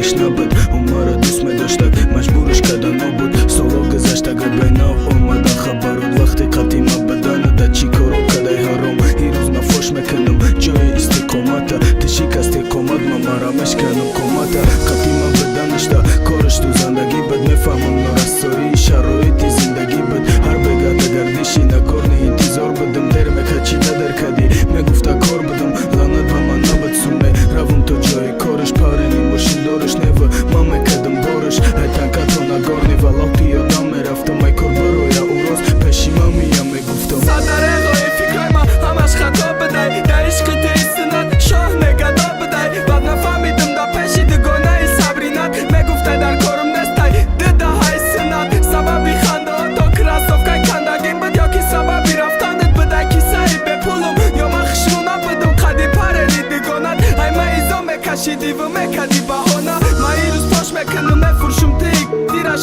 ولش نبود اون مرا دوست می داشتد مجبورش کردن نبود سالا گذشت اگر بیناو اومدن خبرود وقتی قطعی بدن در چی کارو کدای حرام این روز من فوش میکنم جای استقامت تشکست کمد من مرامش کردم کمت قطعی من بدنش دا کارش تو زندگی بد میفهمم نارسایی شرایط زندگی بد هر بگرد گردشی نکرنی انتظار بدم در مکچی ندر کدی میگفت کار بدم لعنت و من نبد سومه روم تو جای کارش پارنی ماشین دارش نیو من میکردم بارش ای تنکتو نگارنی والا پیادم میرفتم ای کار برویا او روز پشیمان میم میگفتم صدر اقای فکرای من همش خطا بدای در عشق تیستنات شاه نگدا بدای بعد نفهمیدم دا پشید گناه صبرینات میگفته در کارم نستای دده های سنات سببی خنده ها تا کراسوفکای کندگیم بد یا کی سببی رفتانت بدای کی سری به پولم یا من خشنونا بدم قدی پرلی دیگانت ای من ایزا میکشیدی و میکدی بهانا من این روز پاش میکنم میفروشم تیک دیره